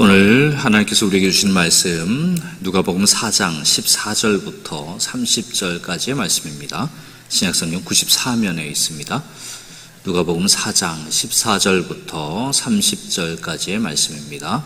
오늘 하나님께서 우리에게 주신 말씀 누가복음 4장 14절부터 30절까지의 말씀입니다. 신약성경 94면에 있습니다. 누가복음 4장 14절부터 30절까지의 말씀입니다.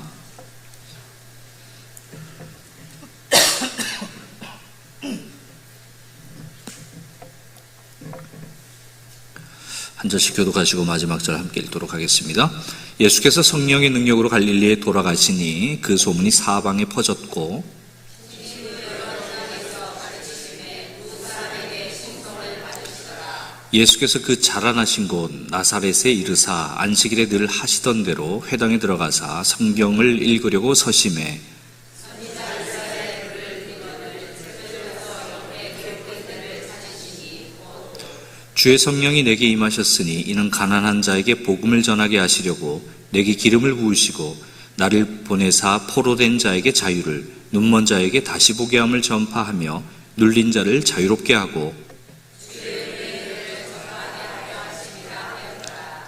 한 절씩 교독하시고 마지막 절 함께 읽도록 하겠습니다. 예수께서 성령의 능력으로 갈릴리에 돌아가시니 그 소문이 사방에 퍼졌고 예수께서 그 자라나신 곳 나사렛에 이르사 안식일에 늘 하시던 대로 회당에 들어가사 성경을 읽으려고 서심해 주의 성령이 내게 임하셨으니 이는 가난한 자에게 복음을 전하게 하시려고 내게 기름을 부으시고 나를 보내사 포로된 자에게 자유를 눈먼 자에게 다시 보게 함을 전파하며 눌린 자를 자유롭게 하고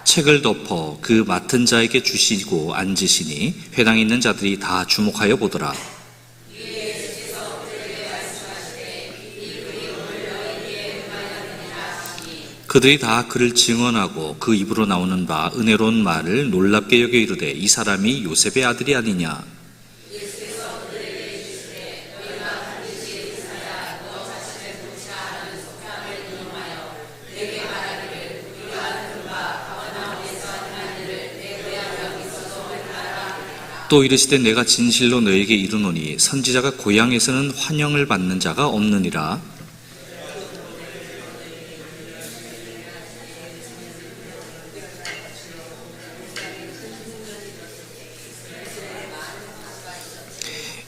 책을 덮어 그 맡은 자에게 주시고 앉으시니 회당에 있는 자들이 다 주목하여 보더라. 그들이 다 그를 증언하고 그 입으로 나오는 바 은혜로운 말을 놀랍게 여겨 이르되 이 사람이 요셉의 아들이 아니냐. 또 이르시되 내가 진실로 너에게 이르노니 선지자가 고향에서는 환영을 받는 자가 없느니라.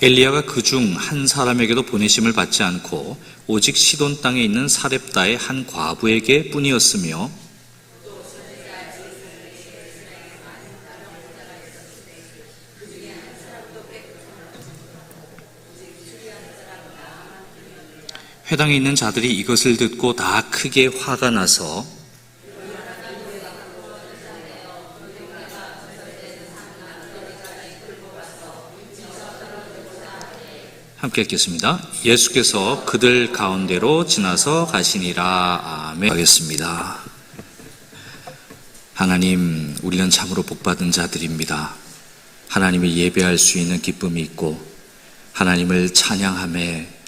엘리야가 그중 한 사람에게도 보내심을 받지 않고 오직 시돈 땅에 있는 사렙다의 한 과부에게 뿐이었으며 회당에 있는 자들이 이것을 듣고 다 크게 화가 나서 함께 읽겠습니다. 예수께서 그들 가운데로 지나서 가시니라. 아멘. 하겠습니다. 하나님, 우리는 참으로 복받은 자들입니다. 하나님을 예배할 수 있는 기쁨이 있고 하나님을 찬양함에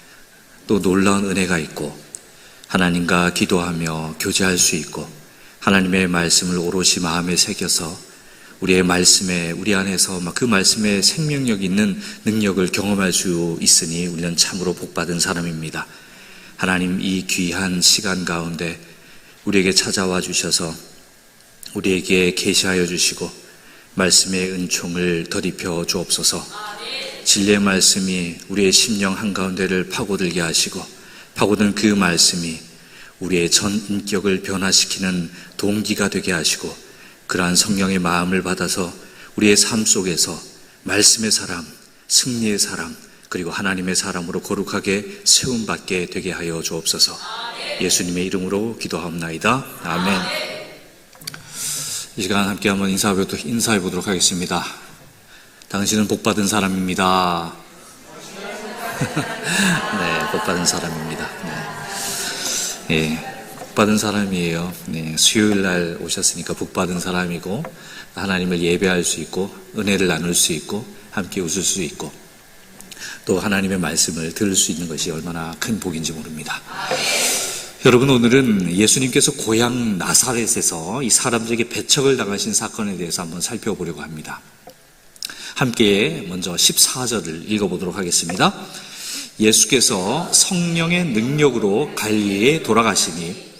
또 놀라운 은혜가 있고 하나님과 기도하며 교제할 수 있고 하나님의 말씀을 오롯이 마음에 새겨서 우리의 말씀에 우리 안에서 그 말씀에 생명력 있는 능력을 경험할 수 있으니 우리는 참으로 복받은 사람입니다. 하나님, 이 귀한 시간 가운데 우리에게 찾아와 주셔서 우리에게 계시하여 주시고 말씀의 은총을 덧입혀 주옵소서. 진리의 말씀이 우리의 심령 한가운데를 파고들게 하시고 파고든 그 말씀이 우리의 전 인격을 변화시키는 동기가 되게 하시고 그러한 성령의 마음을 받아서 우리의 삶 속에서 말씀의 사람, 승리의 사람, 그리고 하나님의 사람으로 거룩하게 세움받게 되게 하여 주옵소서. 예수님의 이름으로 기도하옵나이다. 아멘. 이 시간 함께 한번 인사해 보도록 하겠습니다. 당신은 복받은 사람입니다. 네, 복받은 사람입니다. 네. 복받은 사람이에요. 네, 수요일 날 오셨으니까 복받은 사람이고 하나님을 예배할 수 있고 은혜를 나눌 수 있고 함께 웃을 수 있고 또 하나님의 말씀을 들을 수 있는 것이 얼마나 큰 복인지 모릅니다. 여러분, 오늘은 예수님께서 고향 나사렛에서 이 사람들에게 배척을 당하신 사건에 대해서 한번 살펴보려고 합니다. 함께 먼저 14절을 읽어보도록 하겠습니다. 예수께서 성령의 능력으로 갈릴리에 돌아가시니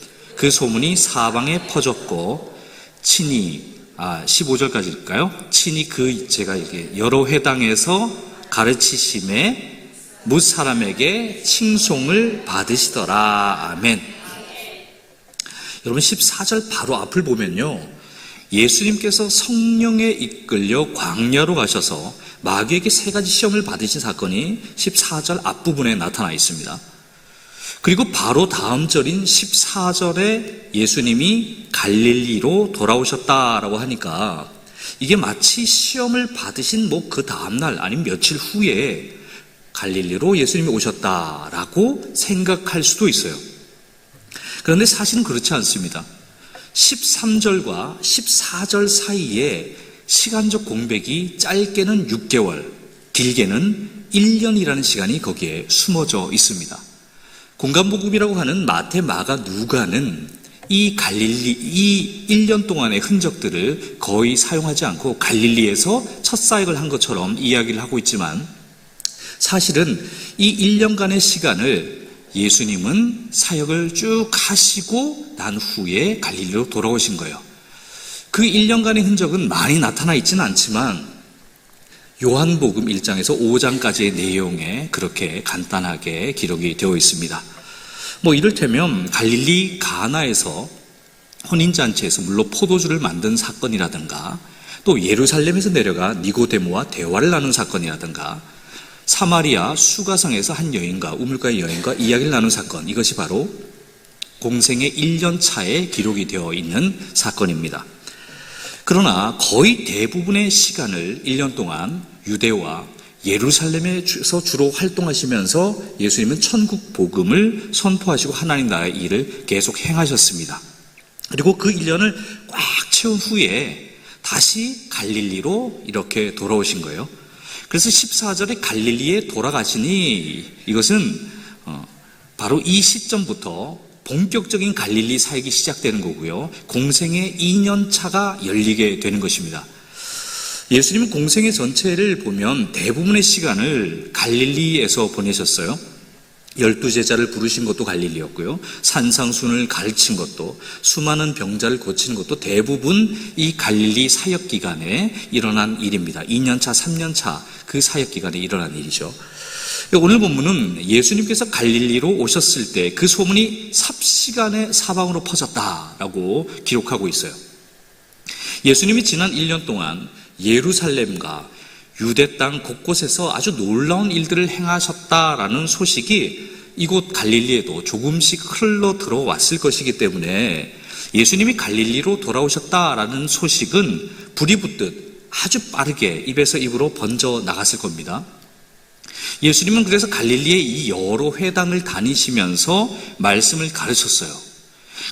그 소문이 사방에 퍼졌고 친히 15절까지일까요? 친히 제가 이렇게 여러 회당에서 가르치심에 뭇 사람에게 칭송을 받으시더라. 아멘. 여러분, 14절 바로 앞을 보면요, 예수님께서 성령에 이끌려 광야로 가셔서 마귀에게 3가지 시험을 받으신 사건이 14절 앞부분에 나타나 있습니다. 그리고 바로 다음 절인 14절에 예수님이 갈릴리로 돌아오셨다라고 하니까 이게 마치 시험을 받으신 그 다음날 아니면 며칠 후에 갈릴리로 예수님이 오셨다라고 생각할 수도 있어요. 그런데 사실은 그렇지 않습니다. 13절과 14절 사이에 시간적 공백이 짧게는 6개월, 길게는 1년이라는 시간이 거기에 숨어져 있습니다. 공간복음이라고 하는 마태, 마가, 누가는 이 1년 동안의 흔적들을 거의 사용하지 않고 갈릴리에서 첫 사역을 한 것처럼 이야기를 하고 있지만, 사실은 이 1년간의 시간을 예수님은 사역을 쭉 하시고 난 후에 갈릴리로 돌아오신 거예요. 그 1년간의 흔적은 많이 나타나 있지는 않지만 요한복음 1장에서 5장까지의 내용에 그렇게 간단하게 기록이 되어 있습니다. 이를테면 갈릴리 가나에서 혼인잔치에서 물로 포도주를 만든 사건이라든가, 또 예루살렘에서 내려가 니고데모와 대화를 나눈 사건이라든가, 사마리아 수가성에서 한 여인과 우물가의 여인과 이야기를 나눈 사건, 이것이 바로 공생의 1년 차에 기록이 되어 있는 사건입니다. 그러나 거의 대부분의 시간을 1년 동안 유대와 예루살렘에서 주로 활동하시면서 예수님은 천국 복음을 선포하시고 하나님 나라의 일을 계속 행하셨습니다. 그리고 그 1년을 꽉 채운 후에 다시 갈릴리로 이렇게 돌아오신 거예요. 그래서 14절에 갈릴리에 돌아가시니, 이것은 바로 이 시점부터 본격적인 갈릴리 사역이 시작되는 거고요. 공생의 2년 차가 열리게 되는 것입니다. 예수님은 공생의 전체를 보면 대부분의 시간을 갈릴리에서 보내셨어요. 12제자를 부르신 것도 갈릴리였고요. 산상순을 가르친 것도, 수많은 병자를 고친 것도 대부분 이 갈릴리 사역 기간에 일어난 일입니다. 2년차, 3년차 그 사역 기간에 일어난 일이죠. 오늘 본문은 예수님께서 갈릴리로 오셨을 때 그 소문이 삽시간에 사방으로 퍼졌다라고 기록하고 있어요. 예수님이 지난 1년 동안 예루살렘과 유대 땅 곳곳에서 아주 놀라운 일들을 행하셨다라는 소식이 이곳 갈릴리에도 조금씩 흘러 들어왔을 것이기 때문에 예수님이 갈릴리로 돌아오셨다라는 소식은 불이 붙듯 아주 빠르게 입에서 입으로 번져 나갔을 겁니다. 예수님은 그래서 갈릴리의 이 여러 회당을 다니시면서 말씀을 가르쳤어요.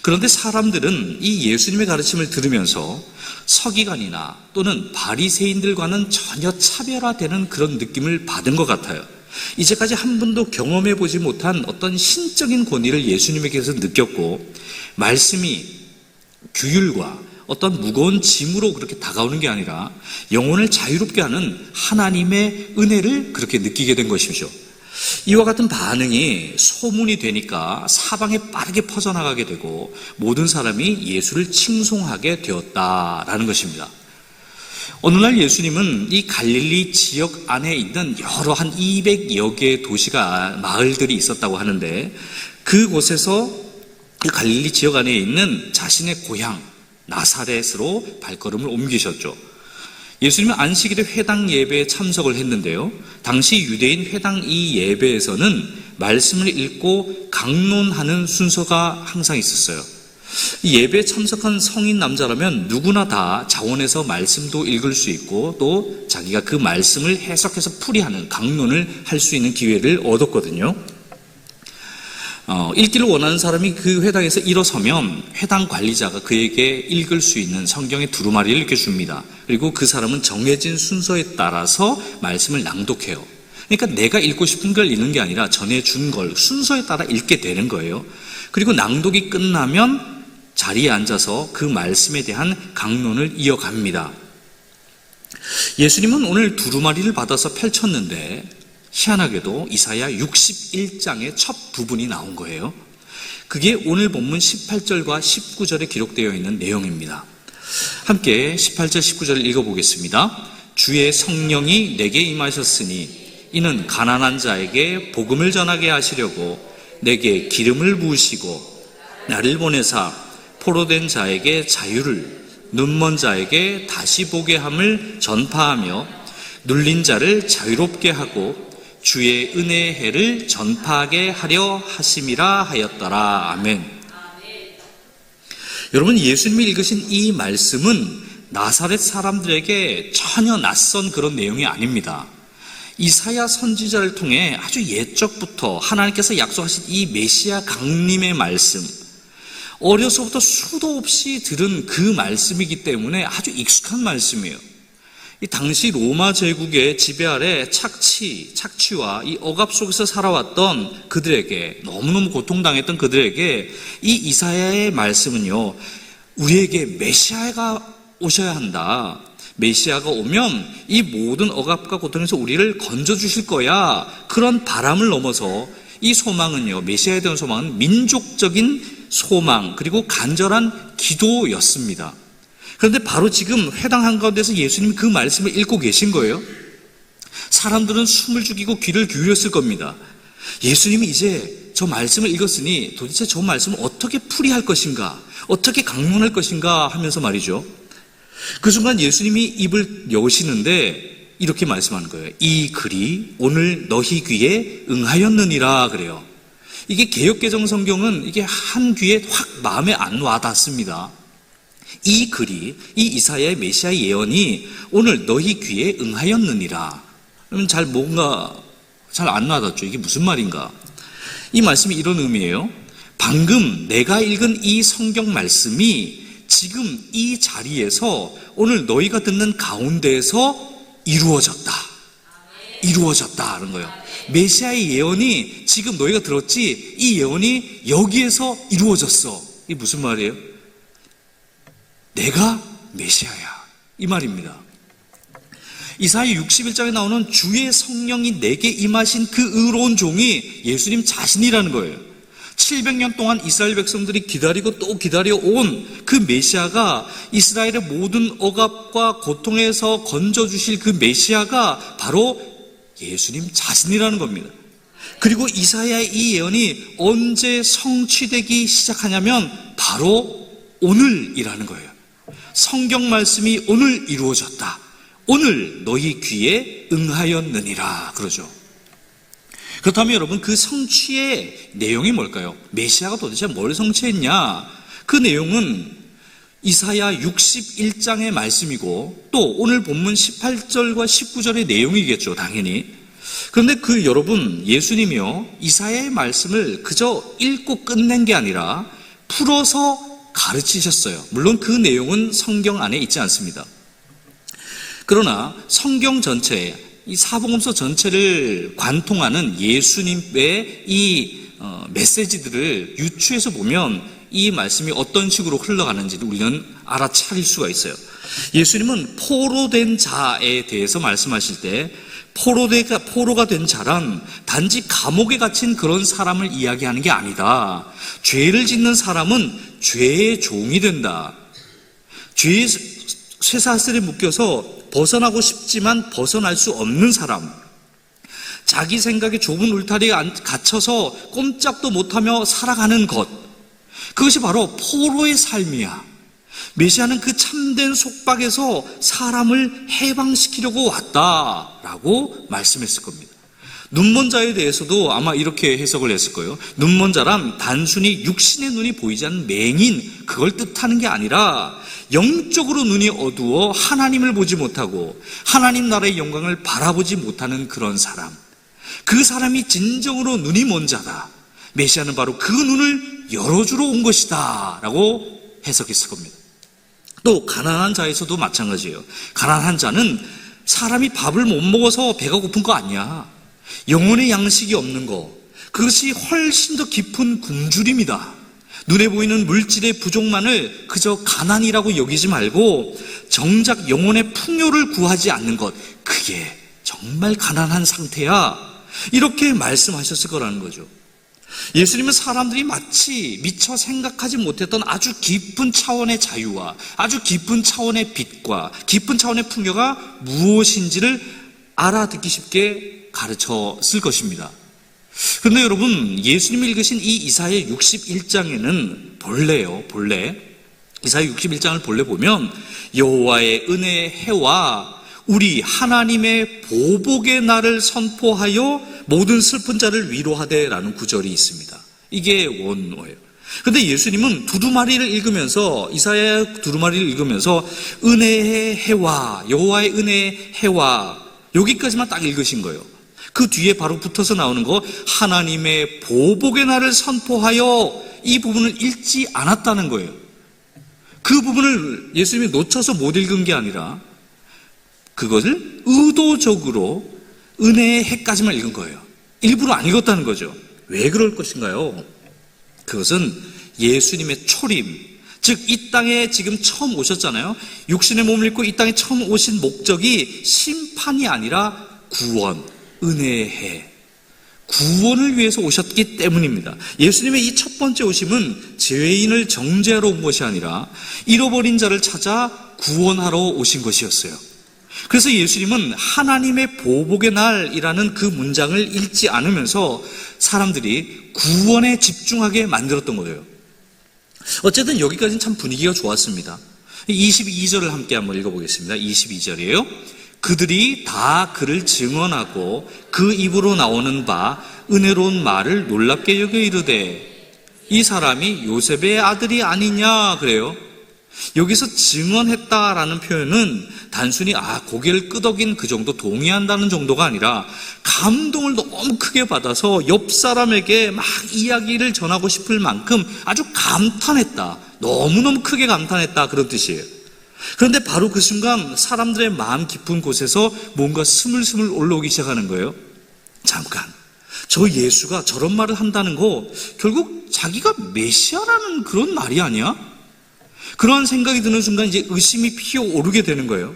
그런데 사람들은 이 예수님의 가르침을 들으면서 서기관이나 또는 바리새인들과는 전혀 차별화되는 그런 느낌을 받은 것 같아요. 이제까지 한 번도 경험해 보지 못한 어떤 신적인 권위를 예수님에게서 느꼈고, 말씀이 규율과 어떤 무거운 짐으로 그렇게 다가오는 게 아니라 영혼을 자유롭게 하는 하나님의 은혜를 그렇게 느끼게 된 것이죠. 이와 같은 반응이 소문이 되니까 사방에 빠르게 퍼져나가게 되고 모든 사람이 예수를 칭송하게 되었다라는 것입니다. 어느 날 예수님은 이 갈릴리 지역 안에 있는 여러 한 200여 개의 도시가, 마을들이 있었다고 하는데, 그곳에서 그 갈릴리 지역 안에 있는 자신의 고향 나사렛으로 발걸음을 옮기셨죠. 예수님은 안식일에 회당 예배에 참석을 했는데요, 당시 유대인 회당 이 예배에서는 말씀을 읽고 강론하는 순서가 항상 있었어요. 이 예배에 참석한 성인 남자라면 누구나 다 자원해서 말씀도 읽을 수 있고 또 자기가 그 말씀을 해석해서 풀이하는 강론을 할 수 있는 기회를 얻었거든요. 읽기를 원하는 사람이 그 회당에서 일어서면 회당 관리자가 그에게 읽을 수 있는 성경의 두루마리를 이렇게 줍니다. 그리고 그 사람은 정해진 순서에 따라서 말씀을 낭독해요. 그러니까 내가 읽고 싶은 걸 읽는 게 아니라 전해준 걸 순서에 따라 읽게 되는 거예요. 그리고 낭독이 끝나면 자리에 앉아서 그 말씀에 대한 강론을 이어갑니다. 예수님은 오늘 두루마리를 받아서 펼쳤는데 희한하게도 이사야 61장의 첫 부분이 나온 거예요. 그게 오늘 본문 18절과 19절에 기록되어 있는 내용입니다. 함께 18절 19절을 읽어보겠습니다. 주의 성령이 내게 임하셨으니 이는 가난한 자에게 복음을 전하게 하시려고 내게 기름을 부으시고 나를 보내사 포로된 자에게 자유를, 눈먼 자에게 다시 보게 함을 전파하며 눌린 자를 자유롭게 하고 주의 은혜의 해를 전파하게 하려 하심이라 하였더라. 아멘. 여러분, 예수님이 읽으신 이 말씀은 나사렛 사람들에게 전혀 낯선 그런 내용이 아닙니다. 이사야 선지자를 통해 아주 옛적부터 하나님께서 약속하신 이 메시아 강림의 말씀, 어려서부터 수도 없이 들은 그 말씀이기 때문에 아주 익숙한 말씀이에요. 이 당시 로마 제국의 지배 아래 착취와 이 억압 속에서 살아왔던 그들에게, 너무너무 고통당했던 그들에게 이 이사야의 말씀은요, 우리에게 메시아가 오셔야 한다. 메시아가 오면 이 모든 억압과 고통에서 우리를 건져주실 거야. 그런 바람을 넘어서 이 소망은요, 메시아에 대한 소망은 민족적인 소망, 그리고 간절한 기도였습니다. 그런데 바로 지금 회당 한가운데서 예수님이 그 말씀을 읽고 계신 거예요. 사람들은 숨을 죽이고 귀를 기울였을 겁니다. 예수님이 이제 저 말씀을 읽었으니 도대체 저 말씀을 어떻게 풀이할 것인가, 어떻게 강론할 것인가 하면서 말이죠. 그 순간 예수님이 입을 여시는데 이렇게 말씀하는 거예요. 이 글이 오늘 너희 귀에 응하였느니라 그래요. 이게 개역개정 성경은 이게 한 귀에 확 마음에 안 와닿습니다. 이 글이, 이 이사야의 메시아 예언이 오늘 너희 귀에 응하였느니라. 그러면 뭔가 잘 안 와닿죠. 이게 무슨 말인가? 이 말씀이 이런 의미예요. 방금 내가 읽은 이 성경 말씀이 지금 이 자리에서 오늘 너희가 듣는 가운데에서 이루어졌다. 이루어졌다는 거예요. 메시아의 예언이 지금 너희가 들었지, 이 예언이 여기에서 이루어졌어. 이게 무슨 말이에요? 내가 메시아야. 이 말입니다. 이사야 61장에 나오는 주의 성령이 내게 임하신 그 의로운 종이 예수님 자신이라는 거예요. 700년 동안 이스라엘 백성들이 기다리고 또 기다려 온 그 메시아가, 이스라엘의 모든 억압과 고통에서 건져주실 그 메시아가 바로 예수님 자신이라는 겁니다. 그리고 이사야의 이 예언이 언제 성취되기 시작하냐면 바로 오늘이라는 거예요. 성경 말씀이 오늘 이루어졌다. 오늘 너희 귀에 응하였느니라 그러죠. 그렇다면 여러분, 그 성취의 내용이 뭘까요? 메시아가 도대체 뭘 성취했냐? 그 내용은 이사야 61장의 말씀이고 또 오늘 본문 18절과 19절의 내용이겠죠, 당연히. 그런데 여러분, 예수님이요, 이사야의 말씀을 그저 읽고 끝낸 게 아니라 풀어서 가르치셨어요. 물론 그 내용은 성경 안에 있지 않습니다. 그러나 성경 전체, 이 사복음서 전체를 관통하는 예수님의 이 메시지들을 유추해서 보면 이 말씀이 어떤 식으로 흘러가는지를 우리는 알아차릴 수가 있어요. 예수님은 포로된 자에 대해서 말씀하실 때 포로가 된 자란 단지 감옥에 갇힌 그런 사람을 이야기하는 게 아니다. 죄를 짓는 사람은 죄의 종이 된다. 죄의 쇠사슬에 묶여서 벗어나고 싶지만 벗어날 수 없는 사람, 자기 생각에 좁은 울타리에 갇혀서 꼼짝도 못하며 살아가는 것, 그것이 바로 포로의 삶이야. 메시아는 그 참된 속박에서 사람을 해방시키려고 왔다라고 말씀했을 겁니다. 눈먼 자에 대해서도 아마 이렇게 해석을 했을 거예요. 눈먼 자란 단순히 육신의 눈이 보이지 않는 맹인, 그걸 뜻하는 게 아니라 영적으로 눈이 어두워 하나님을 보지 못하고 하나님 나라의 영광을 바라보지 못하는 그런 사람, 그 사람이 진정으로 눈이 먼 자다. 메시아는 바로 그 눈을 열어주러 온 것이다 라고 해석했을 겁니다. 또 가난한 자에서도 마찬가지예요. 가난한 자는 사람이 밥을 못 먹어서 배가 고픈 거 아니야. 영혼의 양식이 없는 거, 그것이 훨씬 더 깊은 굶주림이다. 눈에 보이는 물질의 부족만을 그저 가난이라고 여기지 말고 정작 영혼의 풍요를 구하지 않는 것, 그게 정말 가난한 상태야. 이렇게 말씀하셨을 거라는 거죠. 예수님은 사람들이 마치 미처 생각하지 못했던 아주 깊은 차원의 자유와 아주 깊은 차원의 빛과 깊은 차원의 풍요가 무엇인지를 알아듣기 쉽게 가르쳤을 것입니다. 그런데 여러분, 예수님이 읽으신 이 이사야 61장에는 본래 이사야 61장을 본래 보면 여호와의 은혜의 해와 우리 하나님의 보복의 날을 선포하여 모든 슬픈 자를 위로하되 라는 구절이 있습니다. 이게 원어예요. 그런데 예수님은 두루마리를 읽으면서, 이사야 두루마리를 읽으면서 은혜의 해와, 여호와의 은혜의 해와, 여기까지만 딱 읽으신 거예요. 그 뒤에 바로 붙어서 나오는 거, 하나님의 보복의 날을 선포하여, 이 부분을 읽지 않았다는 거예요. 그 부분을 예수님이 놓쳐서 못 읽은 게 아니라 그것을 의도적으로 은혜의 해까지만 읽은 거예요. 일부러 안 읽었다는 거죠. 왜 그럴 것인가요? 그것은 예수님의 초림, 즉 이 땅에 지금 처음 오셨잖아요. 육신의 몸을 입고 이 땅에 처음 오신 목적이 심판이 아니라 구원, 은혜의 해, 구원을 위해서 오셨기 때문입니다. 예수님의 이 첫 번째 오심은 죄인을 정죄하러 온 것이 아니라 잃어버린 자를 찾아 구원하러 오신 것이었어요. 그래서 예수님은 하나님의 보복의 날이라는 그 문장을 읽지 않으면서 사람들이 구원에 집중하게 만들었던 거예요. 어쨌든 여기까지는 참 분위기가 좋았습니다. 22절을 함께 한번 읽어보겠습니다. 22절이에요. 그들이 다 그를 증언하고 그 입으로 나오는 바 은혜로운 말을 놀랍게 여겨 이르되 이 사람이 요셉의 아들이 아니냐 그래요. 여기서 증언했다라는 표현은 단순히 고개를 끄덕인 그 정도 동의한다는 정도가 아니라 감동을 너무 크게 받아서 옆 사람에게 막 이야기를 전하고 싶을 만큼 아주 감탄했다, 너무너무 크게 감탄했다, 그런 뜻이에요. 그런데 바로 그 순간 사람들의 마음 깊은 곳에서 뭔가 스물스물 올라오기 시작하는 거예요. 잠깐, 저 예수가 저런 말을 한다는 거 결국 자기가 메시아라는 그런 말이 아니야? 그러한 생각이 드는 순간 이제 의심이 피어오르게 되는 거예요.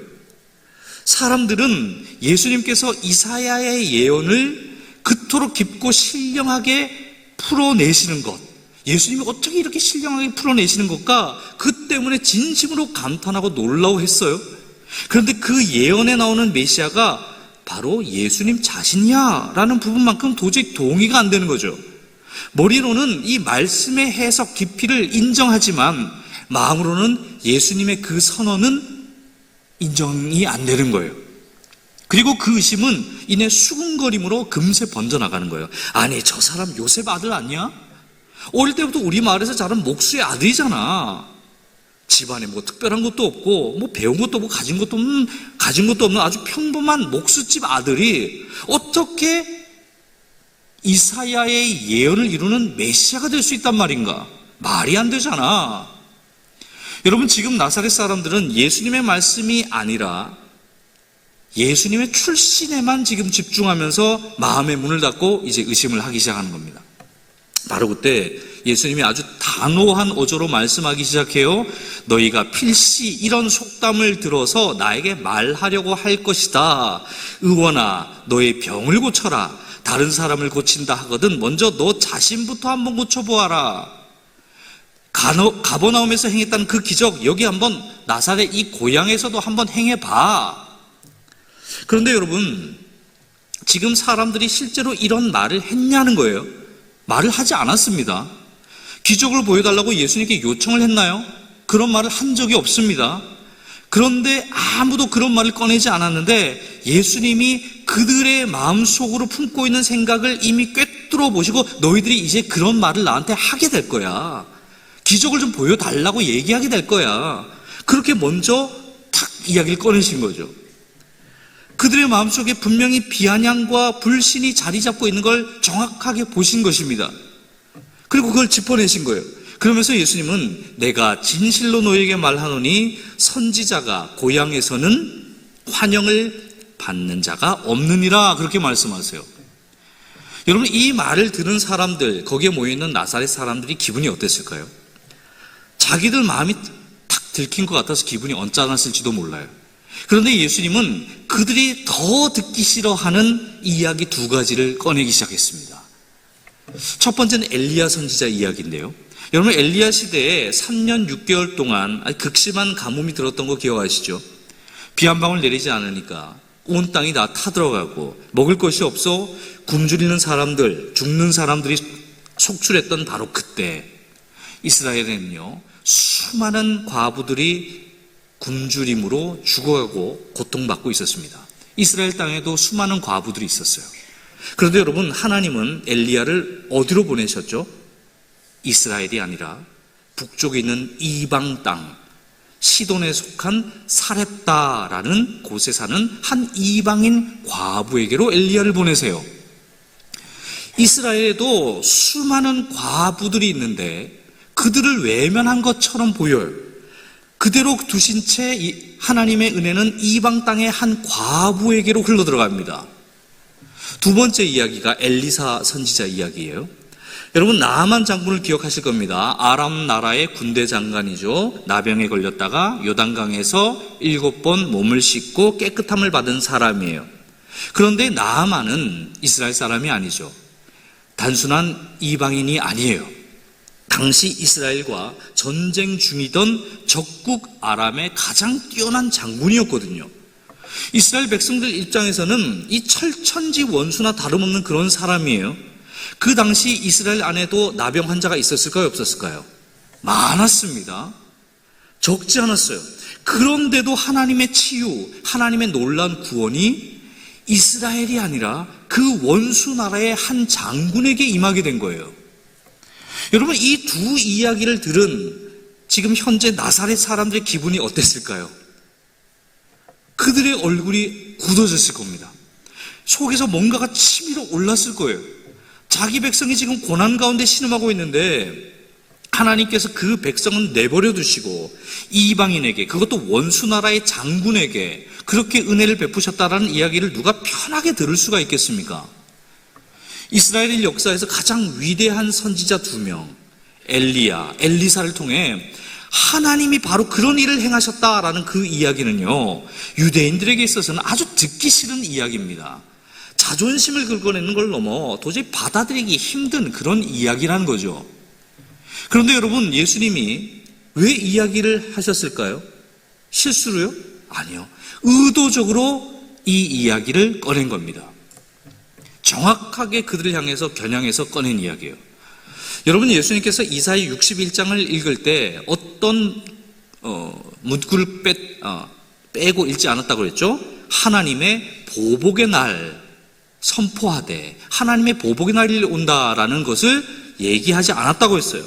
사람들은 예수님께서 이사야의 예언을 그토록 깊고 신령하게 풀어내시는 것, 예수님이 어떻게 이렇게 신령하게 풀어내시는 것까, 그 때문에 진심으로 감탄하고 놀라워했어요. 그런데 그 예언에 나오는 메시아가 바로 예수님 자신이야 라는 부분만큼 도저히 동의가 안 되는 거죠. 머리로는 이 말씀의 해석 깊이를 인정하지만 마음으로는 예수님의 그 선언은 인정이 안 되는 거예요. 그리고 그 의심은 이내 수군거림으로 금세 번져나가는 거예요. 아니, 저 사람 요셉 아들 아니야? 어릴 때부터 우리 마을에서 자란 목수의 아들이잖아. 집안에 뭐 특별한 것도 없고 뭐 배운 것도 없고 가진 것도 없는 아주 평범한 목수집 아들이 어떻게 이사야의 예언을 이루는 메시아가 될 수 있단 말인가? 말이 안 되잖아. 여러분, 지금 나사렛 사람들은 예수님의 말씀이 아니라 예수님의 출신에만 지금 집중하면서 마음의 문을 닫고 이제 의심을 하기 시작하는 겁니다. 바로 그때 예수님이 아주 단호한 어조로 말씀하기 시작해요. 너희가 필시 이런 속담을 들어서 나에게 말하려고 할 것이다. 의원아, 너의 병을 고쳐라. 다른 사람을 고친다 하거든 먼저 너 자신부터 한번 고쳐보아라. 가버나움에서 행했다는 그 기적, 여기 한번 나사렛 이 고향에서도 한번 행해봐. 그런데 여러분, 지금 사람들이 실제로 이런 말을 했냐는 거예요. 말을 하지 않았습니다. 기적을 보여달라고 예수님께 요청을 했나요? 그런 말을 한 적이 없습니다. 그런데 아무도 그런 말을 꺼내지 않았는데 예수님이 그들의 마음속으로 품고 있는 생각을 이미 꿰뚫어 보시고 너희들이 이제 그런 말을 나한테 하게 될 거야. 기적을 좀 보여달라고 얘기하게 될 거야. 그렇게 먼저 탁 이야기를 꺼내신 거죠. 그들의 마음속에 분명히 비아냥과 불신이 자리 잡고 있는 걸 정확하게 보신 것입니다. 그리고 그걸 짚어내신 거예요. 그러면서 예수님은 내가 진실로 너에게 말하노니 선지자가 고향에서는 환영을 받는 자가 없느니라, 그렇게 말씀하세요. 여러분, 이 말을 들은 사람들, 거기에 모여있는 나사렛 사람들이 기분이 어땠을까요? 자기들 마음이 탁 들킨 것 같아서 기분이 언짢았을지도 몰라요. 그런데 예수님은 그들이 더 듣기 싫어하는 이야기 두 가지를 꺼내기 시작했습니다. 첫 번째는 엘리야 선지자 이야기인데요. 여러분, 엘리야 시대에 3년 6개월 동안 극심한 가뭄이 들었던 거 기억하시죠? 비 한 방울 내리지 않으니까 온 땅이 다 타들어가고 먹을 것이 없어 굶주리는 사람들, 죽는 사람들이 속출했던 바로 그때 이스라엘에는요, 수많은 과부들이 굶주림으로 죽어가고 고통받고 있었습니다. 이스라엘 땅에도 수많은 과부들이 있었어요. 그런데 여러분, 하나님은 엘리야를 어디로 보내셨죠? 이스라엘이 아니라 북쪽에 있는 이방 땅, 시돈에 속한 사렙다라는 곳에 사는 한 이방인 과부에게로 엘리야를 보내세요. 이스라엘에도 수많은 과부들이 있는데 그들을 외면한 것처럼 보여요. 그대로 두신 채 하나님의 은혜는 이방 땅의 한 과부에게로 흘러들어갑니다. 두 번째 이야기가 엘리사 선지자 이야기예요. 여러분, 나아만 장군을 기억하실 겁니다. 아람 나라의 군대 장관이죠. 나병에 걸렸다가 요단강에서 7번 몸을 씻고 깨끗함을 받은 사람이에요. 그런데 나아만은 이스라엘 사람이 아니죠. 단순한 이방인이 아니에요. 당시 이스라엘과 전쟁 중이던 적국 아람의 가장 뛰어난 장군이었거든요. 이스라엘 백성들 입장에서는 이 철천지 원수나 다름없는 그런 사람이에요. 그 당시 이스라엘 안에도 나병 환자가 있었을까요? 없었을까요? 많았습니다. 적지 않았어요. 그런데도 하나님의 치유, 하나님의 놀라운 구원이 이스라엘이 아니라 그 원수 나라의 한 장군에게 임하게 된 거예요. 여러분, 이 두 이야기를 들은 지금 현재 나사렛 사람들의 기분이 어땠을까요? 그들의 얼굴이 굳어졌을 겁니다. 속에서 뭔가가 치밀어 올랐을 거예요. 자기 백성이 지금 고난 가운데 신음하고 있는데 하나님께서 그 백성은 내버려 두시고 이방인에게, 그것도 원수 나라의 장군에게 그렇게 은혜를 베푸셨다라는 이야기를 누가 편하게 들을 수가 있겠습니까? 이스라엘 역사에서 가장 위대한 선지자 2명, 엘리야, 엘리사를 통해 하나님이 바로 그런 일을 행하셨다라는 그 이야기는요, 유대인들에게 있어서는 아주 듣기 싫은 이야기입니다. 자존심을 긁어내는 걸 넘어 도저히 받아들이기 힘든 그런 이야기라는 거죠. 그런데 여러분, 예수님이 왜 이야기를 하셨을까요? 실수로요? 아니요. 의도적으로 이 이야기를 꺼낸 겁니다. 정확하게 그들을 향해서 겨냥해서 꺼낸 이야기예요. 여러분, 예수님께서 이사야 61장을 읽을 때 어떤 문구를 빼고 읽지 않았다고 그랬죠? 하나님의 보복의 날 선포하되 하나님의 보복의 날이 온다라는 것을 얘기하지 않았다고 했어요.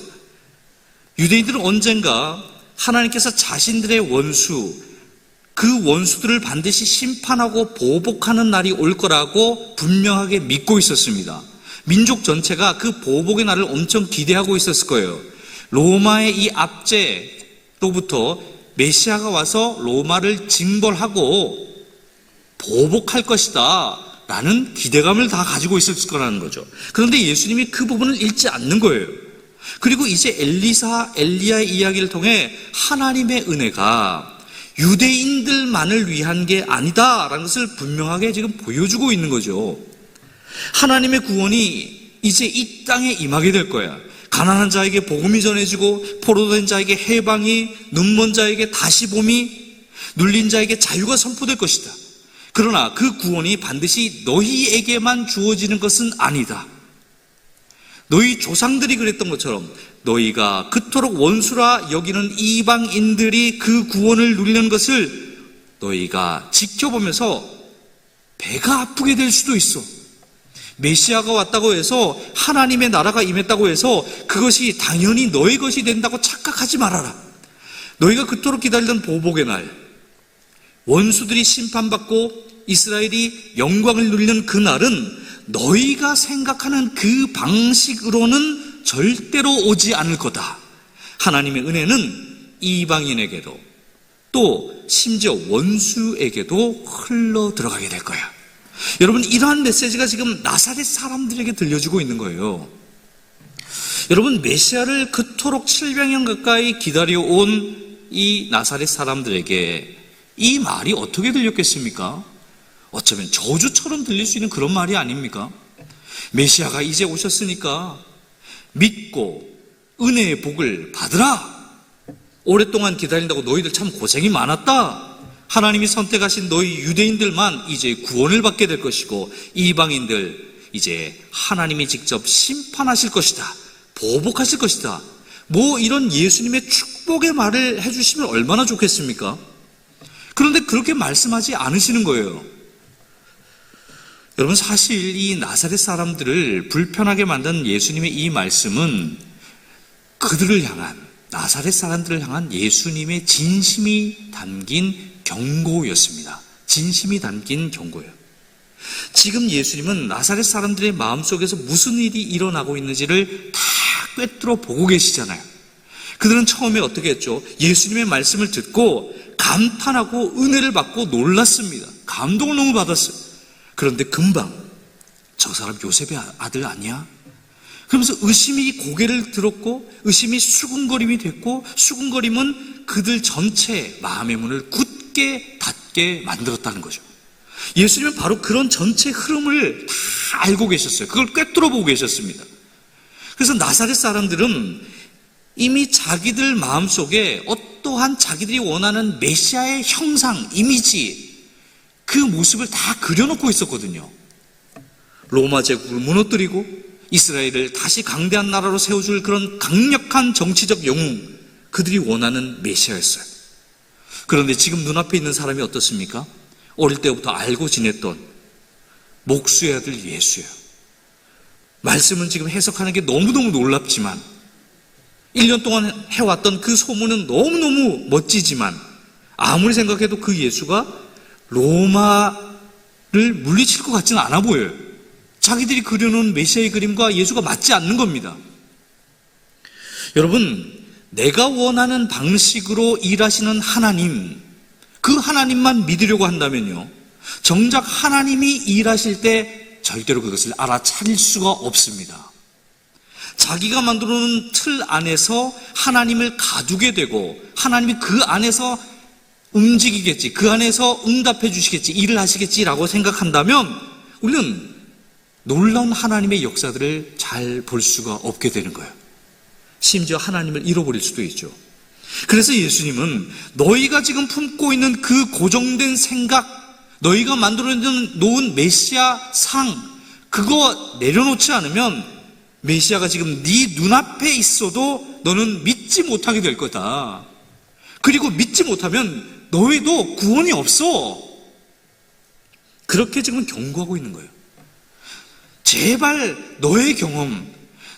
유대인들은 언젠가 하나님께서 자신들의 원수, 그 원수들을 반드시 심판하고 보복하는 날이 올 거라고 분명하게 믿고 있었습니다. 민족 전체가 그 보복의 날을 엄청 기대하고 있었을 거예요. 로마의 이 압제로부터 메시아가 와서 로마를 징벌하고 보복할 것이다 라는 기대감을 다 가지고 있을 거라는 거죠. 그런데 예수님이 그 부분을 읽지 않는 거예요. 그리고 이제 엘리야의 이야기를 통해 하나님의 은혜가 유대인들만을 위한 게 아니다라는 것을 분명하게 지금 보여주고 있는 거죠. 하나님의 구원이 이제 이 땅에 임하게 될 거야. 가난한 자에게 복음이 전해지고, 포로된 자에게 해방이, 눈먼 자에게 다시 봄이, 눌린 자에게 자유가 선포될 것이다. 그러나 그 구원이 반드시 너희에게만 주어지는 것은 아니다. 너희 조상들이 그랬던 것처럼 너희가 그토록 원수라 여기는 이방인들이 그 구원을 누리는 것을 너희가 지켜보면서 배가 아프게 될 수도 있어. 메시아가 왔다고 해서, 하나님의 나라가 임했다고 해서 그것이 당연히 너의 것이 된다고 착각하지 말아라. 너희가 그토록 기다리던 보복의 날, 원수들이 심판받고 이스라엘이 영광을 누리는 그 날은 너희가 생각하는 그 방식으로는 절대로 오지 않을 거다. 하나님의 은혜는 이방인에게도 또 심지어 원수에게도 흘러 들어가게 될 거야. 여러분, 이러한 메시지가 지금 나사렛 사람들에게 들려주고 있는 거예요. 여러분, 메시아를 그토록 700년 가까이 기다려온 이 나사렛 사람들에게 이 말이 어떻게 들렸겠습니까? 어쩌면 저주처럼 들릴 수 있는 그런 말이 아닙니까? 메시아가 이제 오셨으니까 믿고 은혜의 복을 받으라. 오랫동안 기다린다고 너희들 참 고생이 많았다. 하나님이 선택하신 너희 유대인들만 이제 구원을 받게 될 것이고, 이방인들 이제 하나님이 직접 심판하실 것이다, 보복하실 것이다, 뭐 이런 예수님의 축복의 말을 해주시면 얼마나 좋겠습니까? 그런데 그렇게 말씀하지 않으시는 거예요. 여러분, 사실 이 나사렛 사람들을 불편하게 만든 예수님의 이 말씀은 그들을 향한, 나사렛 사람들을 향한 예수님의 진심이 담긴 경고였습니다. 진심이 담긴 경고예요. 지금 예수님은 나사렛 사람들의 마음속에서 무슨 일이 일어나고 있는지를 다 꿰뚫어 보고 계시잖아요. 그들은 처음에 어떻게 했죠? 예수님의 말씀을 듣고 감탄하고 은혜를 받고 놀랐습니다. 감동을 너무 받았어요. 그런데 금방 저 사람 요셉의 아들 아니야? 그러면서 의심이 고개를 들었고 의심이 수군거림이 됐고 수군거림은 그들 전체 마음의 문을 굳게 닫게 만들었다는 거죠. 예수님은 바로 그런 전체 흐름을 다 알고 계셨어요. 그걸 꿰뚫어 보고 계셨습니다. 그래서 나사렛 사람들은 이미 자기들 마음속에 어떠한 자기들이 원하는 메시아의 형상, 이미지, 그 모습을 다 그려놓고 있었거든요. 로마 제국을 무너뜨리고 이스라엘을 다시 강대한 나라로 세워줄 그런 강력한 정치적 영웅, 그들이 원하는 메시아였어요. 그런데 지금 눈앞에 있는 사람이 어떻습니까? 어릴 때부터 알고 지냈던 목수의 아들 예수예요. 말씀은 지금 해석하는 게 너무너무 놀랍지만 1년 동안 해왔던 그 소문은 너무너무 멋지지만 아무리 생각해도 그 예수가 로마를 물리칠 것 같지는 않아 보여요. 자기들이 그려놓은 메시아의 그림과 예수가 맞지 않는 겁니다. 여러분, 내가 원하는 방식으로 일하시는 하나님, 그 하나님만 믿으려고 한다면요, 정작 하나님이 일하실 때 절대로 그것을 알아차릴 수가 없습니다. 자기가 만들어놓은 틀 안에서 하나님을 가두게 되고 하나님이 그 안에서 움직이겠지, 그 안에서 응답해 주시겠지, 일을 하시겠지라고 생각한다면 우리는 놀라운 하나님의 역사들을 잘 볼 수가 없게 되는 거예요. 심지어 하나님을 잃어버릴 수도 있죠. 그래서 예수님은 너희가 지금 품고 있는 그 고정된 생각, 너희가 만들어 놓은 메시아 상, 그거 내려놓지 않으면 메시아가 지금 네 눈앞에 있어도 너는 믿지 못하게 될 거다. 그리고 믿지 못하면 너희도 구원이 없어. 그렇게 지금 경고하고 있는 거예요. 제발 너의 경험,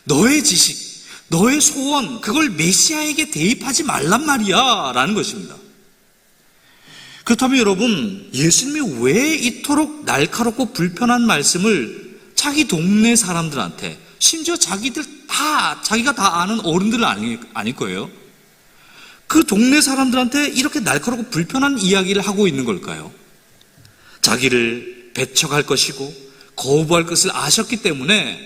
너의 지식, 너의 소원, 그걸 메시아에게 대입하지 말란 말이야 라는 것입니다. 그렇다면 여러분, 예수님이 왜 이토록 날카롭고 불편한 말씀을 자기 동네 사람들한테, 심지어 자기가 다 아는 어른들은 아닐 거예요, 그 동네 사람들한테 이렇게 날카롭고 불편한 이야기를 하고 있는 걸까요? 자기를 배척할 것이고 거부할 것을 아셨기 때문에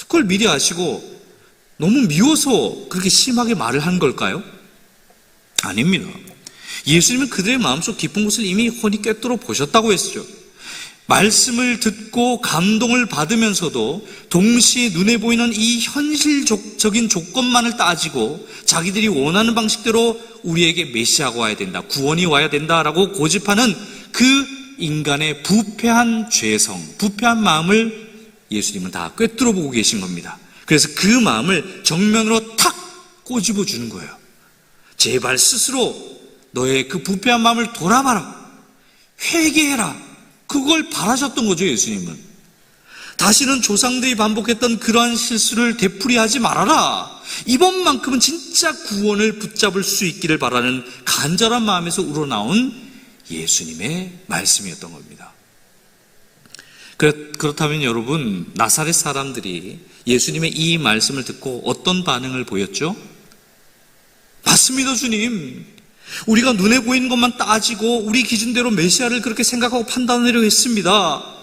그걸 미리 아시고 너무 미워서 그렇게 심하게 말을 한 걸까요? 아닙니다. 예수님은 그들의 마음속 깊은 곳을 이미 훤히 꿰뚫어 보셨다고 했죠. 말씀을 듣고 감동을 받으면서도 동시에 눈에 보이는 이 현실적인 조건만을 따지고 자기들이 원하는 방식대로 우리에게 메시아가 와야 된다, 구원이 와야 된다라고 고집하는 그 인간의 부패한 죄성, 부패한 마음을 예수님은 다 꿰뚫어 보고 계신 겁니다. 그래서 그 마음을 정면으로 탁 꼬집어 주는 거예요. 제발 스스로 너의 그 부패한 마음을 돌아봐라, 회개해라, 그걸 바라셨던 거죠. 예수님은 다시는 조상들이 반복했던 그러한 실수를 되풀이하지 말아라, 이번만큼은 진짜 구원을 붙잡을 수 있기를 바라는 간절한 마음에서 우러나온 예수님의 말씀이었던 겁니다. 그렇다면 여러분, 나사렛 사람들이 예수님의 이 말씀을 듣고 어떤 반응을 보였죠? 맞습니다, 주님. 우리가 눈에 보이는 것만 따지고 우리 기준대로 메시아를 그렇게 생각하고 판단하려고 했습니다.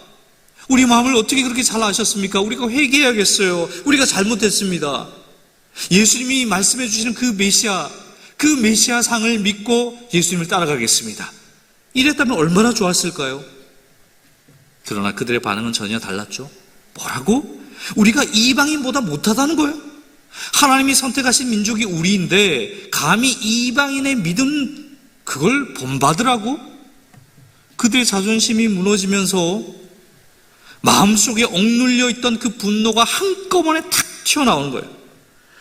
우리 마음을 어떻게 그렇게 잘 아셨습니까? 우리가 회개해야겠어요. 우리가 잘못했습니다. 예수님이 말씀해 주시는 그 메시아 상을 믿고 예수님을 따라가겠습니다. 이랬다면 얼마나 좋았을까요? 그러나 그들의 반응은 전혀 달랐죠. 뭐라고? 우리가 이방인보다 못하다는 거예요? 하나님이 선택하신 민족이 우리인데 감히 이방인의 믿음, 그걸 본받으라고? 그들의 자존심이 무너지면서 마음속에 억눌려 있던 그 분노가 한꺼번에 탁 튀어나오는 거예요.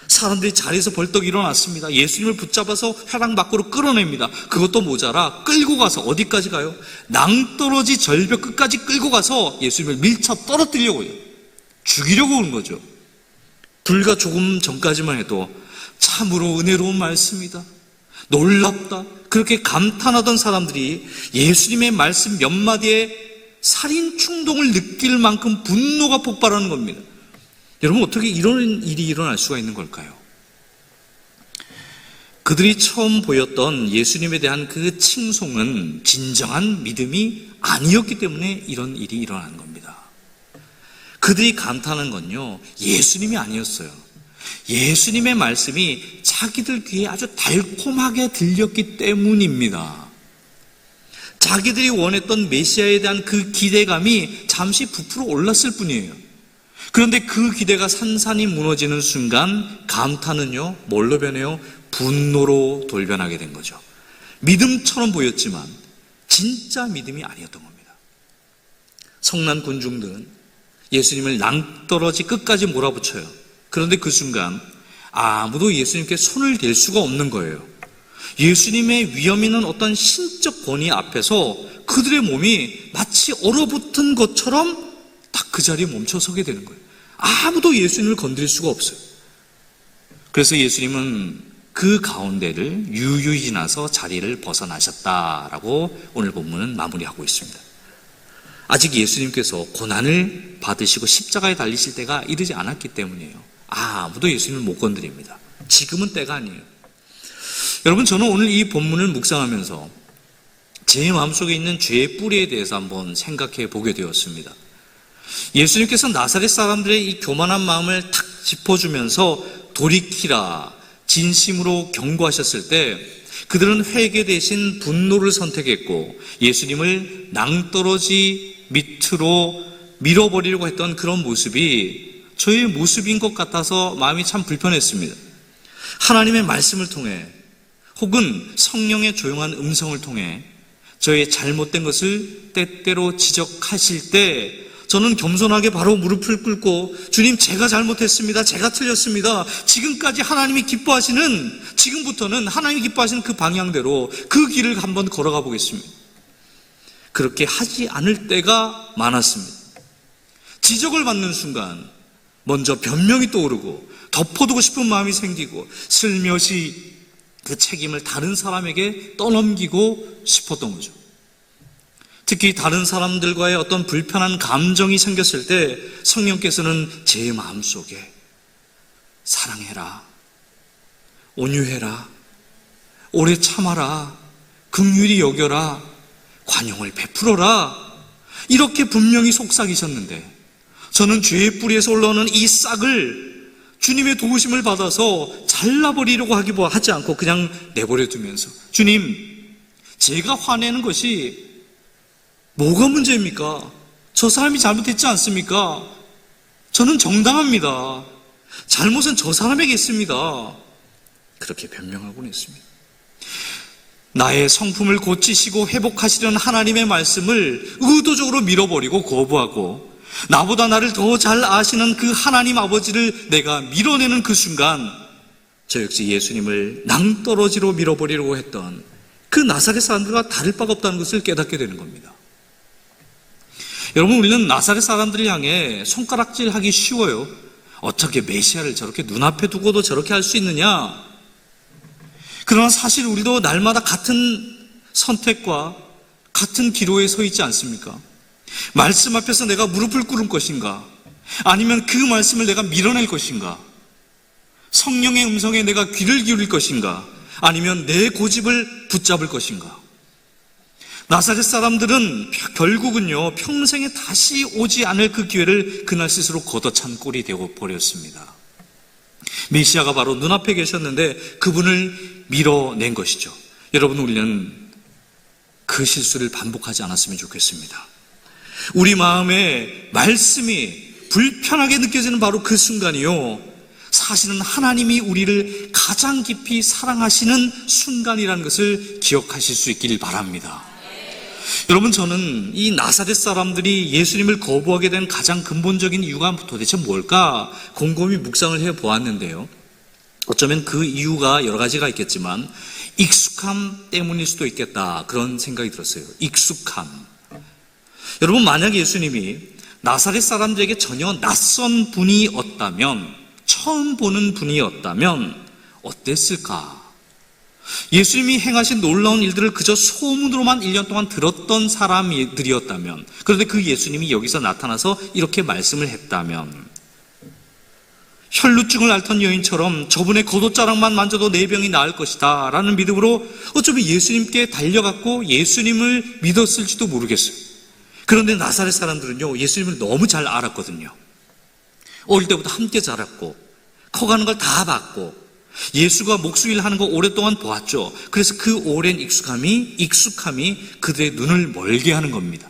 사람들이 자리에서 벌떡 일어났습니다. 예수님을 붙잡아서 회당 밖으로 끌어냅니다. 그것도 모자라 끌고 가서 어디까지 가요? 낭떠러지 절벽 끝까지 끌고 가서 예수님을 밀쳐 떨어뜨리려고요. 죽이려고 오는 거죠. 불과 조금 전까지만 해도 참으로 은혜로운 말씀이다, 놀랍다, 그렇게 감탄하던 사람들이 예수님의 말씀 몇 마디에 살인 충동을 느낄 만큼 분노가 폭발하는 겁니다. 여러분, 어떻게 이런 일이 일어날 수가 있는 걸까요? 그들이 처음 보였던 예수님에 대한 그 칭송은 진정한 믿음이 아니었기 때문에 이런 일이 일어나는 겁니다. 그들이 감탄한 건요, 예수님이 아니었어요. 예수님의 말씀이 자기들 귀에 아주 달콤하게 들렸기 때문입니다. 자기들이 원했던 메시아에 대한 그 기대감이 잠시 부풀어 올랐을 뿐이에요. 그런데 그 기대가 산산이 무너지는 순간 감탄은요, 뭘로 변해요? 분노로 돌변하게 된 거죠. 믿음처럼 보였지만 진짜 믿음이 아니었던 겁니다. 성난 군중들은 예수님을 낭떠러지 끝까지 몰아붙여요. 그런데 그 순간 아무도 예수님께 손을 댈 수가 없는 거예요. 예수님의 위엄 있는 어떤 신적 권위 앞에서 그들의 몸이 마치 얼어붙은 것처럼 딱 그 자리에 멈춰서게 되는 거예요. 아무도 예수님을 건드릴 수가 없어요. 그래서 예수님은 그 가운데를 유유히 지나서 자리를 벗어나셨다라고 오늘 본문은 마무리하고 있습니다. 아직 예수님께서 고난을 받으시고 십자가에 달리실 때가 이르지 않았기 때문이에요. 아무도 예수님을 못 건드립니다. 지금은 때가 아니에요. 여러분, 저는 오늘 이 본문을 묵상하면서 제 마음속에 있는 죄의 뿌리에 대해서 한번 생각해 보게 되었습니다. 예수님께서 나사렛 사람들의 이 교만한 마음을 탁 짚어주면서 돌이키라, 진심으로 경고하셨을 때 그들은 회개 대신 분노를 선택했고 예수님을 낭떠러지 밑으로 밀어버리려고 했던 그런 모습이 저의 모습인 것 같아서 마음이 참 불편했습니다. 하나님의 말씀을 통해 혹은 성령의 조용한 음성을 통해 저의 잘못된 것을 때때로 지적하실 때 저는 겸손하게 바로 무릎을 꿇고 주님, 제가 잘못했습니다. 제가 틀렸습니다. 지금까지 하나님이 기뻐하시는, 지금부터는 하나님이 기뻐하시는 그 방향대로 그 길을 한번 걸어가 보겠습니다. 그렇게 하지 않을 때가 많았습니다. 지적을 받는 순간 먼저 변명이 떠오르고 덮어두고 싶은 마음이 생기고 슬며시 그 책임을 다른 사람에게 떠넘기고 싶었던 거죠. 특히 다른 사람들과의 어떤 불편한 감정이 생겼을 때 성령께서는 제 마음속에 사랑해라, 온유해라, 오래 참아라, 긍휼히 여겨라, 관용을 베풀어라, 이렇게 분명히 속삭이셨는데 저는 죄의 뿌리에서 올라오는 이 싹을 주님의 도우심을 받아서 잘라버리려고 하지 않고 그냥 내버려 두면서 주님, 제가 화내는 것이 뭐가 문제입니까? 저 사람이 잘못했지 않습니까? 저는 정당합니다. 잘못은 저 사람에게 있습니다. 그렇게 변명하곤 했습니다. 나의 성품을 고치시고 회복하시려는 하나님의 말씀을 의도적으로 밀어버리고 거부하고 나보다 나를 더 잘 아시는 그 하나님 아버지를 내가 밀어내는 그 순간 저 역시 예수님을 낭떠러지로 밀어버리려고 했던 그 나사렛 사람들과 다를 바가 없다는 것을 깨닫게 되는 겁니다. 여러분, 우리는 나사렛 사람들을 향해 손가락질하기 쉬워요. 어떻게 메시아를 저렇게 눈앞에 두고도 저렇게 할 수 있느냐? 그러나 사실 우리도 날마다 같은 선택과 같은 기로에 서 있지 않습니까? 말씀 앞에서 내가 무릎을 꿇을 것인가? 아니면 그 말씀을 내가 밀어낼 것인가? 성령의 음성에 내가 귀를 기울일 것인가? 아니면 내 고집을 붙잡을 것인가? 나사렛 사람들은 결국은요, 평생에 다시 오지 않을 그 기회를 그날 스스로 걷어찬 꼴이 되어 버렸습니다. 메시아가 바로 눈앞에 계셨는데 그분을 밀어낸 것이죠. 여러분, 우리는 그 실수를 반복하지 않았으면 좋겠습니다. 우리 마음에 말씀이 불편하게 느껴지는 바로 그 순간이요, 사실은 하나님이 우리를 가장 깊이 사랑하시는 순간이라는 것을 기억하실 수 있길 바랍니다. 여러분, 저는 이 나사렛 사람들이 예수님을 거부하게 된 가장 근본적인 이유가 도대체 뭘까 곰곰이 묵상을 해보았는데요, 어쩌면 그 이유가 여러 가지가 있겠지만 익숙함 때문일 수도 있겠다, 그런 생각이 들었어요. 익숙함. 여러분, 만약 예수님이 나사렛 사람들에게 전혀 낯선 분이었다면, 처음 보는 분이었다면 어땠을까? 예수님이 행하신 놀라운 일들을 그저 소문으로만 1년 동안 들었던 사람들이었다면, 그런데 그 예수님이 여기서 나타나서 이렇게 말씀을 했다면, 혈루증을 앓던 여인처럼 저분의 겉옷자락만 만져도 내 병이 나을 것이다 라는 믿음으로 어쩌면 예수님께 달려갔고 예수님을 믿었을지도 모르겠어요. 그런데 나사렛 사람들은요, 예수님을 너무 잘 알았거든요. 어릴 때부터 함께 자랐고 커가는 걸 다 봤고 예수가 목수일 하는 거 오랫동안 보았죠. 그래서 그 오랜 익숙함이 그들의 눈을 멀게 하는 겁니다.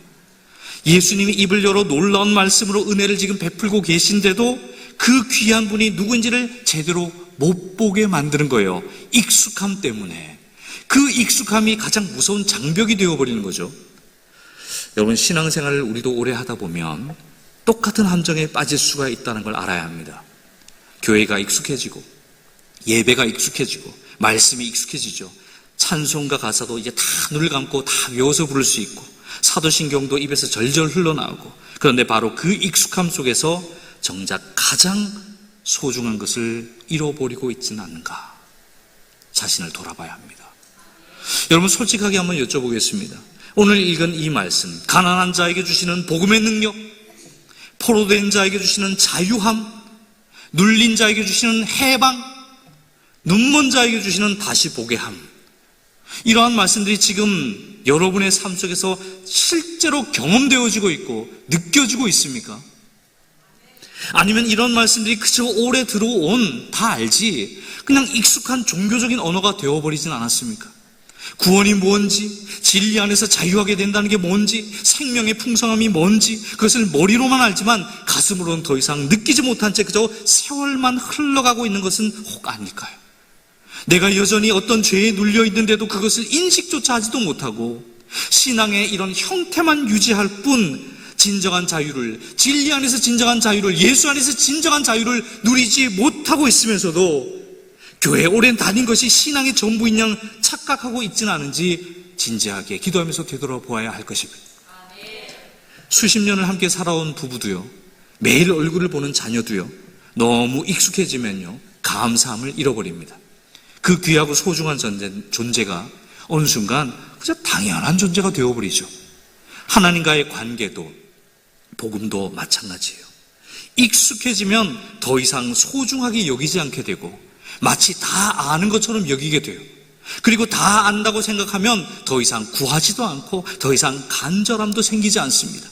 예수님이 입을 열어 놀라운 말씀으로 은혜를 지금 베풀고 계신데도 그 귀한 분이 누구인지를 제대로 못 보게 만드는 거예요. 익숙함 때문에. 그 익숙함이 가장 무서운 장벽이 되어버리는 거죠. 여러분, 신앙생활을 우리도 오래 하다 보면 똑같은 함정에 빠질 수가 있다는 걸 알아야 합니다. 교회가 익숙해지고 예배가 익숙해지고 말씀이 익숙해지죠. 찬송가 가사도 이제 다 눈을 감고 다 외워서 부를 수 있고 사도신경도 입에서 절절 흘러나오고, 그런데 바로 그 익숙함 속에서 정작 가장 소중한 것을 잃어버리고 있지는 않는가? 자신을 돌아봐야 합니다. 여러분, 솔직하게 한번 여쭤보겠습니다. 오늘 읽은 이 말씀, 가난한 자에게 주시는 복음의 능력, 포로된 자에게 주시는 자유함, 눌린 자에게 주시는 해방, 눈먼 자에게 주시는 다시 보게 함, 이러한 말씀들이 지금 여러분의 삶 속에서 실제로 경험되어지고 있고 느껴지고 있습니까? 아니면 이런 말씀들이 그저 오래 들어온, 다 알지, 그냥 익숙한 종교적인 언어가 되어버리진 않았습니까? 구원이 뭔지, 진리 안에서 자유하게 된다는 게 뭔지, 생명의 풍성함이 뭔지, 그것을 머리로만 알지만 가슴으로는 더 이상 느끼지 못한 채 그저 세월만 흘러가고 있는 것은 혹 아닐까요? 내가 여전히 어떤 죄에 눌려 있는데도 그것을 인식조차 하지도 못하고 신앙의 이런 형태만 유지할 뿐 진정한 자유를, 진리 안에서 진정한 자유를, 예수 안에서 진정한 자유를 누리지 못하고 있으면서도 교회에 오랜 다닌 것이 신앙의 전부인 양 착각하고 있지는 않은지 진지하게 기도하면서 되돌아보아야 할 것입니다. 수십 년을 함께 살아온 부부도요, 매일 얼굴을 보는 자녀도요, 너무 익숙해지면요 감사함을 잃어버립니다. 그 귀하고 소중한 존재가 어느 순간 그저 당연한 존재가 되어버리죠. 하나님과의 관계도 복음도 마찬가지예요. 익숙해지면 더 이상 소중하게 여기지 않게 되고 마치 다 아는 것처럼 여기게 돼요. 그리고 다 안다고 생각하면 더 이상 구하지도 않고 더 이상 간절함도 생기지 않습니다.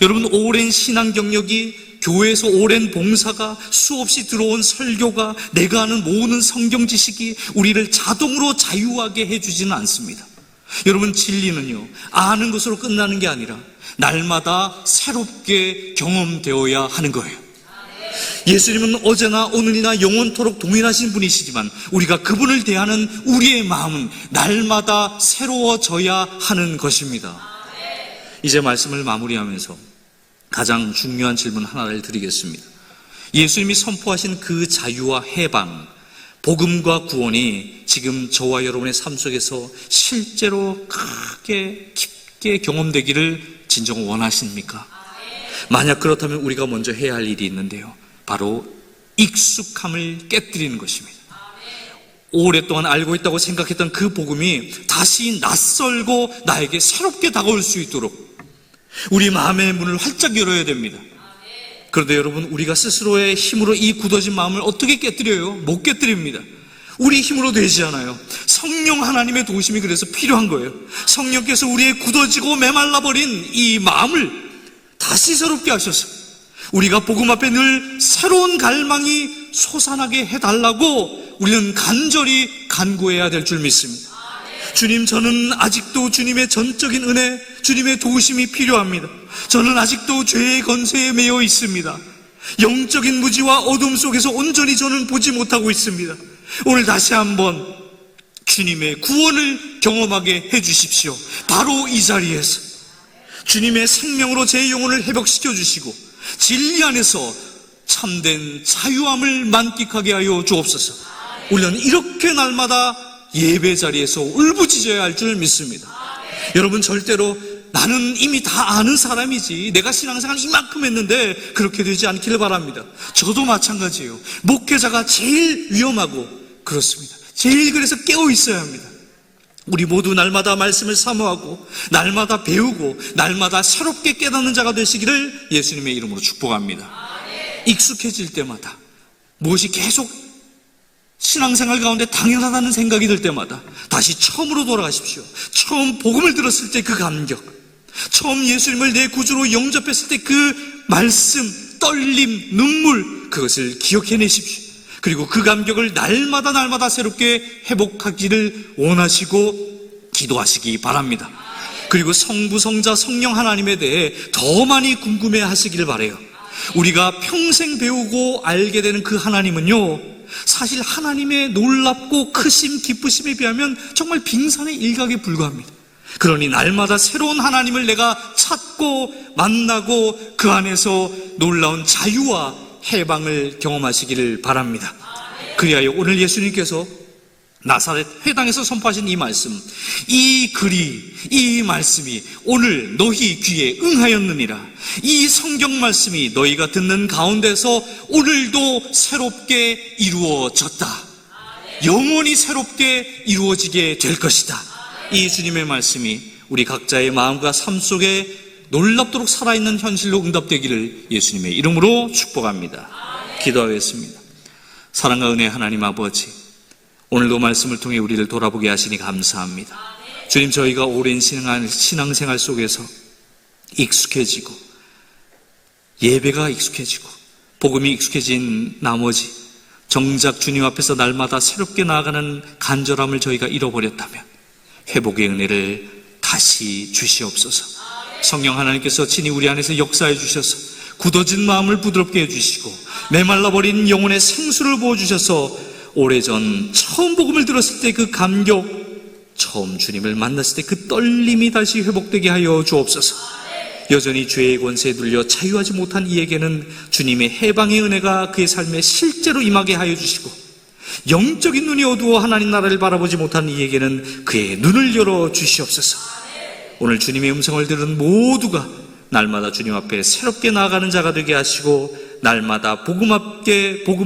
여러분, 오랜 신앙 경력이, 교회에서 오랜 봉사가, 수없이 들어온 설교가, 내가 아는 모든 성경 지식이 우리를 자동으로 자유하게 해주지는 않습니다. 여러분, 진리는요 아는 것으로 끝나는 게 아니라 날마다 새롭게 경험되어야 하는 거예요. 예수님은 어제나 오늘이나 영원토록 동일하신 분이시지만 우리가 그분을 대하는 우리의 마음은 날마다 새로워져야 하는 것입니다. 이제 말씀을 마무리하면서 가장 중요한 질문 하나를 드리겠습니다. 예수님이 선포하신 그 자유와 해방, 복음과 구원이 지금 저와 여러분의 삶 속에서 실제로 크게 깊게 경험되기를 진정 원하십니까? 만약 그렇다면 우리가 먼저 해야 할 일이 있는데요, 바로 익숙함을 깨뜨리는 것입니다. 오랫동안 알고 있다고 생각했던 그 복음이 다시 낯설고 나에게 새롭게 다가올 수 있도록 우리 마음의 문을 활짝 열어야 됩니다. 그런데 여러분, 우리가 스스로의 힘으로 이 굳어진 마음을 어떻게 깨뜨려요? 못 깨뜨립니다. 우리 힘으로 되지 않아요. 성령 하나님의 도우심이 그래서 필요한 거예요. 성령께서 우리의 굳어지고 메말라버린 이 마음을 다시 새롭게 하셔서 우리가 복음 앞에 늘 새로운 갈망이 솟아나게 해달라고 우리는 간절히 간구해야 될 줄 믿습니다. 주님, 저는 아직도 주님의 전적인 은혜, 주님의 도우심이 필요합니다. 저는 아직도 죄의 건세에 매여 있습니다. 영적인 무지와 어둠 속에서 온전히 저는 보지 못하고 있습니다. 오늘 다시 한번 주님의 구원을 경험하게 해주십시오. 바로 이 자리에서 주님의 생명으로 제 영혼을 회복시켜 주시고 진리 안에서 참된 자유함을 만끽하게 하여 주옵소서. 우리는 이렇게 날마다 예배 자리에서 울부짖어야 할 줄 믿습니다. 여러분, 절대로 나는 이미 다 아는 사람이지, 내가 신앙생활 이만큼 했는데, 그렇게 되지 않기를 바랍니다. 저도 마찬가지예요. 목회자가 제일 위험하고 그렇습니다. 제일 그래서 깨어 있어야 합니다. 우리 모두 날마다 말씀을 사모하고 날마다 배우고 날마다 새롭게 깨닫는 자가 되시기를 예수님의 이름으로 축복합니다. 익숙해질 때마다 무엇이 계속 신앙생활 가운데 당연하다는 생각이 들 때마다 다시 처음으로 돌아가십시오. 처음 복음을 들었을 때 그 감격, 처음 예수님을 내 구주로 영접했을 때 그 말씀, 떨림, 눈물, 그것을 기억해내십시오. 그리고 그 감격을 날마다 새롭게 회복하기를 원하시고 기도하시기 바랍니다. 그리고 성부, 성자, 성령 하나님에 대해 더 많이 궁금해 하시기를 바라요. 우리가 평생 배우고 알게 되는 그 하나님은요, 사실 하나님의 놀랍고 크심, 기쁘심에 비하면 정말 빙산의 일각에 불과합니다. 그러니 날마다 새로운 하나님을 내가 찾고 만나고 그 안에서 놀라운 자유와 해방을 경험하시기를 바랍니다. 그리하여 오늘 예수님께서 나사렛 회당에서 선포하신 이 말씀, 이 글이, 이 말씀이 오늘 너희 귀에 응하였느니라. 이 성경 말씀이 너희가 듣는 가운데서 오늘도 새롭게 이루어졌다. 영원히 새롭게 이루어지게 될 것이다. 이 주님의 말씀이 우리 각자의 마음과 삶 속에 놀랍도록 살아있는 현실로 응답되기를 예수님의 이름으로 축복합니다. 기도하겠습니다. 사랑과 은혜의 하나님 아버지, 오늘도 말씀을 통해 우리를 돌아보게 하시니 감사합니다. 주님, 저희가 오랜 신앙생활 속에서 익숙해지고 예배가 익숙해지고 복음이 익숙해진 나머지 정작 주님 앞에서 날마다 새롭게 나아가는 간절함을 저희가 잃어버렸다면 회복의 은혜를 다시 주시옵소서. 성령 하나님께서 친히 우리 안에서 역사해 주셔서 굳어진 마음을 부드럽게 해주시고 메말라버린 영혼의 생수를 부어주셔서 오래전 처음 복음을 들었을 때 그 감격, 처음 주님을 만났을 때 그 떨림이 다시 회복되게 하여 주옵소서. 여전히 죄의 권세에 눌려 자유하지 못한 이에게는 주님의 해방의 은혜가 그의 삶에 실제로 임하게 하여 주시고, 영적인 눈이 어두워 하나님 나라를 바라보지 못한 이에게는 그의 눈을 열어 주시옵소서. 오늘 주님의 음성을 들은 모두가 날마다 주님 앞에 새롭게 나아가는 자가 되게 하시고 날마다 복음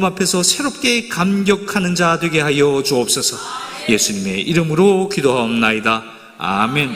앞에서 새롭게 감격하는 자 되게 하여 주옵소서. 예수님의 이름으로 기도하옵나이다. 아멘.